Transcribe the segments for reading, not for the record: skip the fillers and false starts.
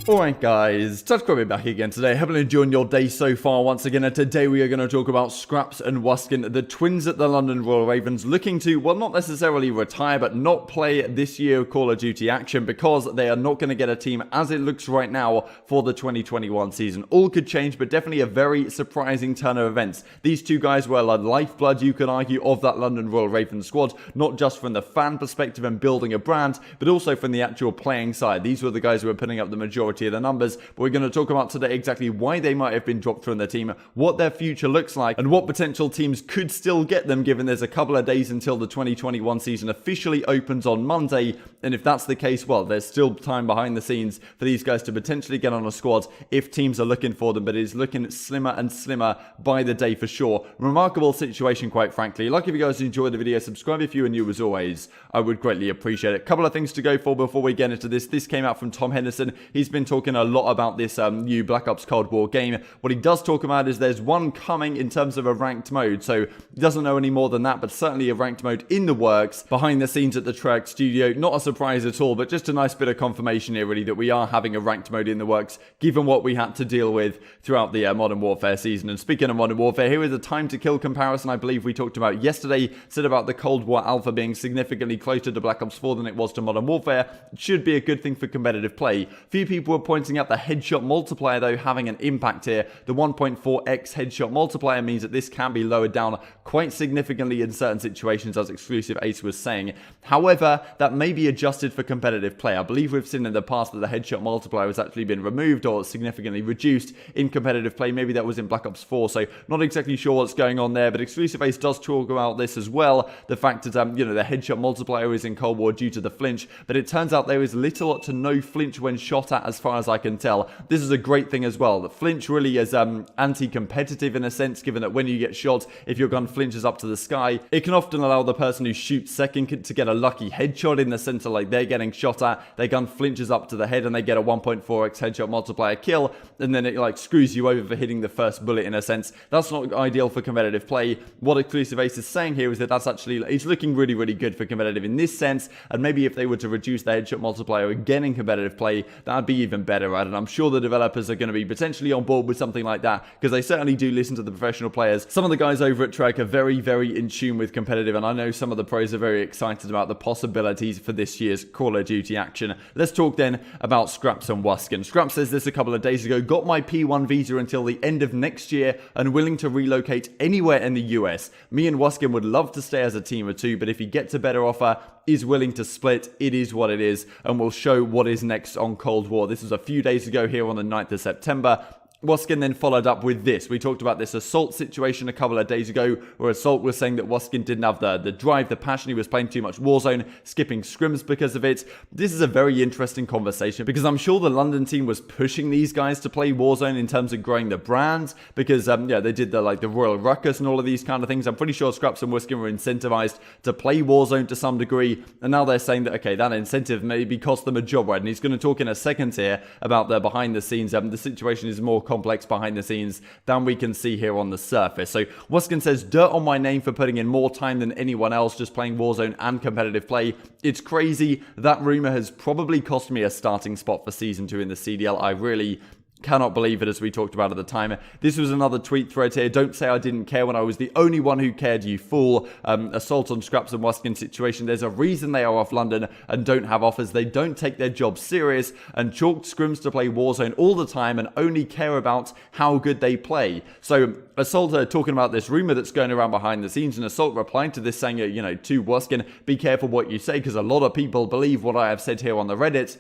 Alright guys, Touchcrabby back again today. Hope you're enjoying your day so far once again, and today we are going to talk about Skrapz and Wuskin, the twins at the London Royal Ravens, looking to, well, not necessarily retire, but not play this year Call of Duty action because they are not going to get a team as it looks right now for the 2021 season. All could change, but definitely a very surprising turn of events. These two guys were the lifeblood, you could argue, of that London Royal Ravens squad, not just from the fan perspective and building a brand, but also from the actual playing side. These were the guys who were putting up the majority of the numbers, but we're going to talk about today exactly why they might have been dropped from the team, what their future looks like, and what potential teams could still get them given there's a couple of days until the 2021 season officially opens on Monday. And if that's the case, well, there's still time behind the scenes for these guys to potentially get on a squad if teams are looking for them, but it is looking slimmer and slimmer by the day for sure. Remarkable situation, quite frankly. Like if you guys enjoyed the video, subscribe if you are new as always. I would greatly appreciate it. Couple of things to go for before we get into this. This came out from Tom Henderson. He's been talking a lot about this new Black Ops Cold War game. What he does talk about is there's one coming in terms of a ranked mode, so he doesn't know any more than that, but certainly a ranked mode in the works behind the scenes at the Treyarch studio. Not a surprise at all, but just a nice bit of confirmation here really that we are having a ranked mode in the works given what we had to deal with throughout the Modern Warfare season. And speaking of Modern Warfare, here is a time to kill comparison I believe we talked about yesterday. Said about the Cold War Alpha being significantly closer to Black Ops 4 than it was to Modern Warfare. It should be a good thing for competitive play. Few people were pointing out the headshot multiplier though having an impact here. The 1.4x headshot multiplier means that this can be lowered down quite significantly in certain situations, as Exclusive Ace was saying. However, that may be adjusted for competitive play. I believe we've seen in the past that the headshot multiplier has actually been removed or significantly reduced in competitive play. Maybe that was in Black Ops 4, so not exactly sure what's going on there, but Exclusive Ace does talk about this as well. The fact that, the headshot multiplier is in Cold War due to the flinch, but it turns out there is little to no flinch when shot at as far as I can tell. This is a great thing as well. The flinch really is anti-competitive in a sense, given that when you get shot, if your gun flinches up to the sky, it can often allow the person who shoots second to get a lucky headshot in the sense of like they're getting shot at, their gun flinches up to the head and they get a 1.4x headshot multiplier kill, and then it like screws you over for hitting the first bullet in a sense. That's not ideal for competitive play. What Exclusive Ace is saying here is that that's actually, it's looking really, really good for competitive in this sense, and maybe if they were to reduce the headshot multiplier again in competitive play, that would be even better, right? And I'm sure the developers are going to be potentially on board with something like that, because they certainly do listen to the professional players. Some of the guys over at Treyarch are very, very in tune with competitive, and I know some of the pros are very excited about the possibilities for this year's Call of Duty action. Let's talk then about Skrapz and Wuskin. Skrapz says this a couple of days ago: got my P1 visa until the end of next year and willing to relocate anywhere in the US. Me and Wuskin would love to stay as a team or two, but if he gets a better offer, is willing to split. It is what it is, and we'll show what is next on Cold War. This was a few days ago here on the 9th of September. Wuskin then followed up with this. We talked about this Assault situation a couple of days ago, where Assault was saying that Wuskin didn't have the drive, the passion. He was playing too much Warzone, skipping scrims because of it. This is a very interesting conversation, because I'm sure the London team was pushing these guys to play Warzone in terms of growing the brand, because they did the Royal Ruckus and all of these kind of things. I'm pretty sure Skrapz and Wuskin were incentivized to play Warzone to some degree, and now they're saying that, okay, that incentive maybe cost them a job, right? And he's going to talk in a second here about the behind the scenes. The situation is more complex behind the scenes than we can see here on the surface. So Wuskin says, dirt on my name for putting in more time than anyone else just playing Warzone and competitive play. It's crazy. That rumor has probably cost me a starting spot for Season 2 in the CDL. I really cannot believe it, as we talked about at the time. This was another tweet thread here. Don't say I didn't care when I was the only one who cared, you fool. Assault on Skrapz and Wuskin situation. There's a reason they are off London and don't have offers. They don't take their job serious and chalked scrims to play Warzone all the time and only care about how good they play. So Assault talking about this rumor that's going around behind the scenes, and Assault replying to this saying, to Wuskin, be careful what you say, because a lot of people believe what I have said here on the Reddit.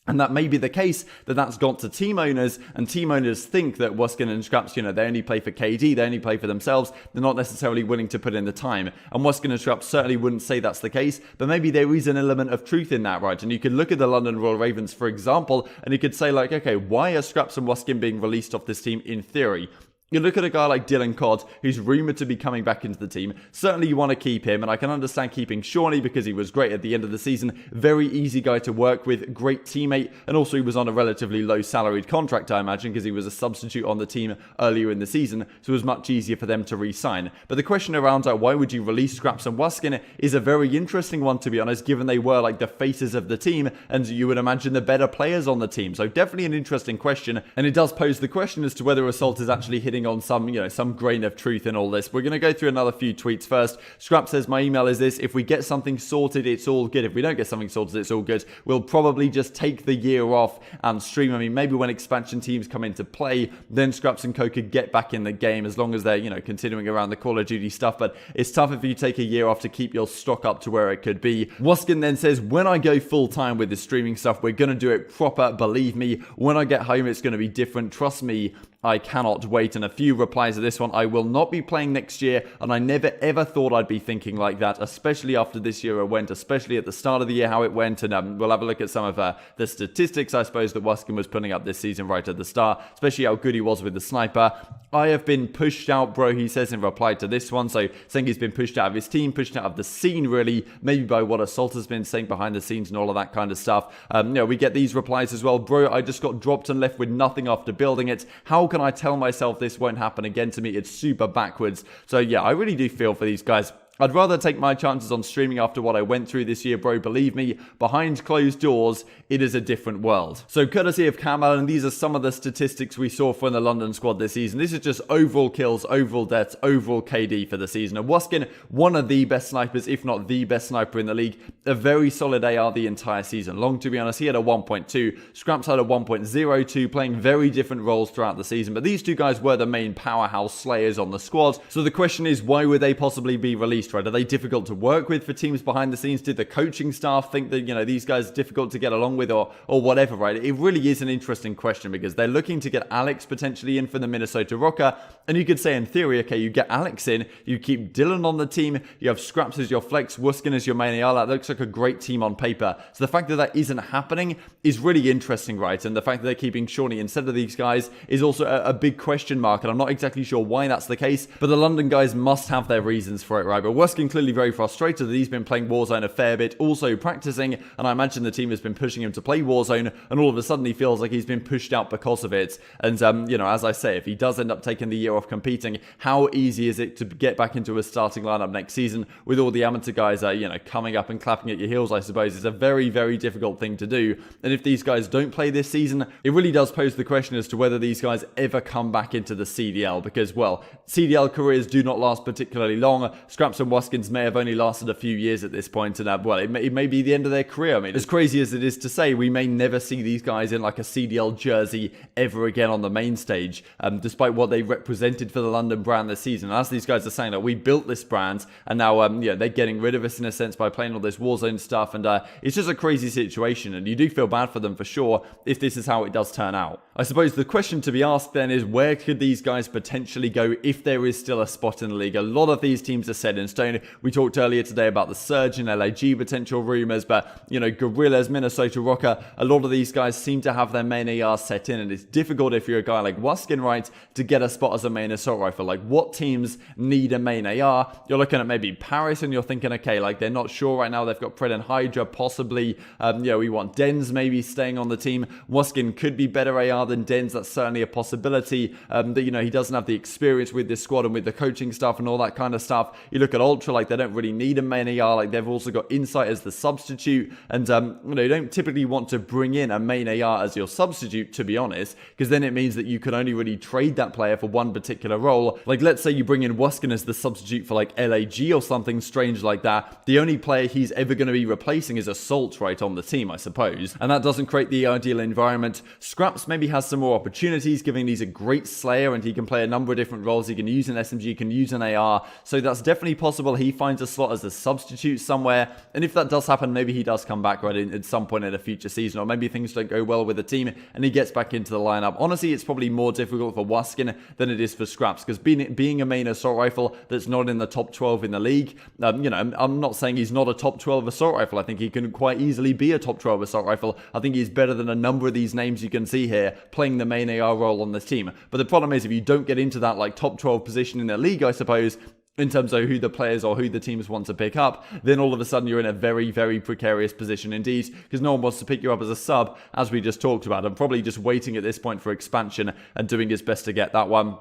And that may be the case, that's gone to team owners, and team owners think that Wuskin and Skrapz, they only play for KD, they only play for themselves, they're not necessarily willing to put in the time. And Wuskin and Skrapz certainly wouldn't say that's the case, but maybe there is an element of truth in that, right? And you could look at the London Royal Ravens, for example, and you could say like, okay, why are Skrapz and Wuskin being released off this team in theory? You look at a guy like Dylan CoD, who's rumoured to be coming back into the team. Certainly you want to keep him, and I can understand keeping Shawnee because he was great at the end of the season. Very easy guy to work with, great teammate, and also he was on a relatively low salaried contract, I imagine, because he was a substitute on the team earlier in the season, so it was much easier for them to re-sign. But the question around why would you release Skrapz and Wuskin is a very interesting one, to be honest, given they were like the faces of the team, and you would imagine the better players on the team. So definitely an interesting question, and it does pose the question as to whether Assault is actually hitting on some grain of truth in all this. We're going to go through another few tweets first. Skrapz says, my email is this: if we get something sorted, it's all good. If we don't get something sorted, it's all good. We'll probably just take the year off and stream. I mean, maybe when expansion teams come into play, then Skrapz and co could get back in the game, as long as they're, continuing around the Call of Duty stuff. But it's tough if you take a year off to keep your stock up to where it could be. Wuskin then says, when I go full time with the streaming stuff, we're going to do it proper. Believe me, when I get home, it's going to be different. Trust me, I cannot wait. And a few replies to this one: I will not be playing next year, and I never ever thought I'd be thinking like that, especially after this year went, especially at the start of the year how it went. And we'll have a look at some of the statistics, I suppose, that Wuskin was putting up this season right at the start, especially how good he was with the sniper. I have been pushed out, bro, he says in reply to this one. So saying he's been pushed out of his team, pushed out of the scene, really, maybe by what Assault has been saying behind the scenes and all of that kind of stuff. We get these replies as well: bro, I just got dropped and left with nothing after building it. How can I tell myself this won't happen again to me? It's super backwards. So yeah, I really do feel for these guys. I'd rather take my chances on streaming after what I went through this year, bro. Believe me, behind closed doors, it is a different world. So courtesy of Kambo, and these are some of the statistics we saw from the London squad this season. This is just overall kills, overall deaths, overall KD for the season. And Wuskin, one of the best snipers, if not the best sniper in the league. A very solid AR the entire season long, to be honest. He had a 1.2. Skrapz had a 1.02, playing very different roles throughout the season. But these two guys were the main powerhouse slayers on the squad. So the question is, why would they possibly be released? Right? Are they difficult to work with for teams behind the scenes? Did the coaching staff think that, these guys are difficult to get along with, or whatever, right? It really is an interesting question, because they're looking to get Alex potentially in for the Minnesota Rocker. And you could say in theory, okay, you get Alex in, you keep Dylan on the team, you have Skrapz as your flex, Wuskin as your main AR. That looks like a great team on paper. So the fact that that isn't happening is really interesting, right? And the fact that they're keeping Shawnee instead of these guys is also a big question mark. And I'm not exactly sure why that's the case, but the London guys must have their reasons for it, right? But Wuskin clearly very frustrated that he's been playing Warzone a fair bit, also practicing, and I imagine the team has been pushing him to play Warzone, and all of a sudden he feels like he's been pushed out because of it. And as I say, if he does end up taking the year off competing, how easy is it to get back into a starting lineup next season with all the amateur guys coming up and clapping at your heels? I suppose it's a very, very difficult thing to do. And if these guys don't play this season, it really does pose the question as to whether these guys ever come back into the CDL, because, well, CDL careers do not last particularly long. Skrapz and Wuskins may have only lasted a few years at this point, and it may be the end of their career. I mean, as crazy as it is to say, we may never see these guys in like a CDL jersey ever again on the main stage, despite what they represented for the London brand this season. And as these guys are saying, that we built this brand, and now they're getting rid of us in a sense by playing all this Warzone stuff, and it's just a crazy situation, and you do feel bad for them for sure if this is how it does turn out. I suppose the question to be asked then is, where could these guys potentially go if there is still a spot in the league? A lot of these teams are set in stone. We talked earlier today about the Surge and LAG potential rumors, but Gorillas, Minnesota Rocker, a lot of these guys seem to have their main AR set in, and it's difficult if you're a guy like Wuskin, right, to get a spot as a main assault rifle. Like, what teams need a main AR? You're looking at maybe Paris, and you're thinking, okay, like, they're not sure right now. They've got Pred and Hydra, possibly. We want Dens maybe staying on the team. Wuskin could be better AR than Dens. That's certainly a possibility. He doesn't have the experience with this squad and with the coaching stuff and all that kind of stuff. You look at Ultra, like, they don't really need a main AR. Like, they've also got Insight as the substitute, and you don't typically want to bring in a main AR as your substitute, to be honest, because then it means that you can only really trade that player for one particular role. Like, let's say you bring in Wuskin as the substitute for like LAG or something strange like that. The only player he's ever going to be replacing is Assault, right, on the team, I suppose, and that doesn't create the ideal environment. Skrapz maybe has some more opportunities, given he's a great slayer and he can play a number of different roles. He can use an SMG, can use an AR, so that's definitely possible possible he finds a slot as a substitute somewhere, and if that does happen, maybe he does come back right at some point in a future season, or maybe things don't go well with the team and he gets back into the lineup. Honestly, it's probably more difficult for Wuskin than it is for Skrapz, because being a main assault rifle that's not in the top 12 in the league, I'm not saying he's not a top 12 assault rifle. I think he can quite easily be a top 12 assault rifle. I think he's better than a number of these names you can see here playing the main AR role on this team. But the problem is, if you don't get into that like top 12 position in the league, I suppose, in terms of who the players or who the teams want to pick up, then all of a sudden you're in a very, very precarious position indeed, because no one wants to pick you up as a sub, as we just talked about, and probably just waiting at this point for expansion and doing his best to get that one.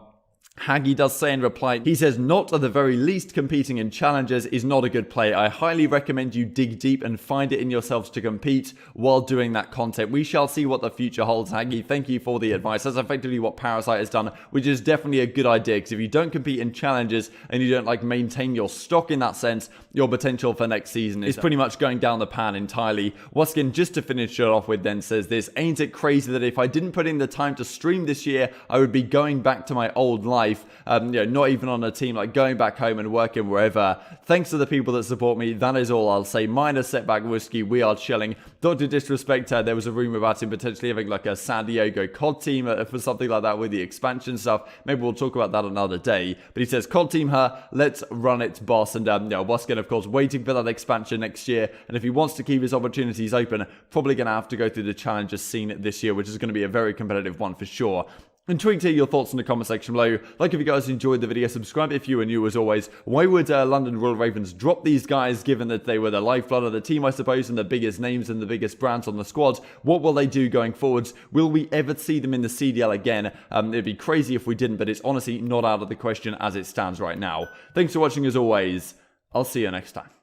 Haggy does say in reply, he says, not at the very least competing in challenges is not a good play. I highly recommend you dig deep and find it in yourselves to compete while doing that content. We shall see what the future holds, Haggy. Thank you for the advice. That's effectively what Parasite has done, which is definitely a good idea, because if you don't compete in challenges and you don't like maintain your stock in that sense, your potential for next season is pretty much going down the pan entirely. Wuskin, just to finish it off with, then says this, ain't it crazy that if I didn't put in the time to stream this year, I would be going back to my old life. Not even on a team, like going back home and working wherever. Thanks to the people that support me. That is all I'll say. Minor setback, Whiskey. We are chilling. Dr. Disrespect, there was a rumor about him potentially having like a San Diego CoD team for something like that with the expansion stuff. Maybe we'll talk about that another day. But he says, CoD team her, let's run it, boss. And Wuskin, of course, waiting for that expansion next year. And if he wants to keep his opportunities open, probably going to have to go through the challenges scene this year, which is going to be a very competitive one for sure. Intrigued to hear your thoughts in the comment section below. Like if you guys enjoyed the video, subscribe if you are new as always. Why would London Royal Ravens drop these guys, given that they were the lifeblood of the team, I suppose, and the biggest names and the biggest brands on the squad? What will they do going forwards? Will we ever see them in the CDL again? It'd be crazy if we didn't, but it's honestly not out of the question as it stands right now. Thanks for watching as always. I'll see you next time.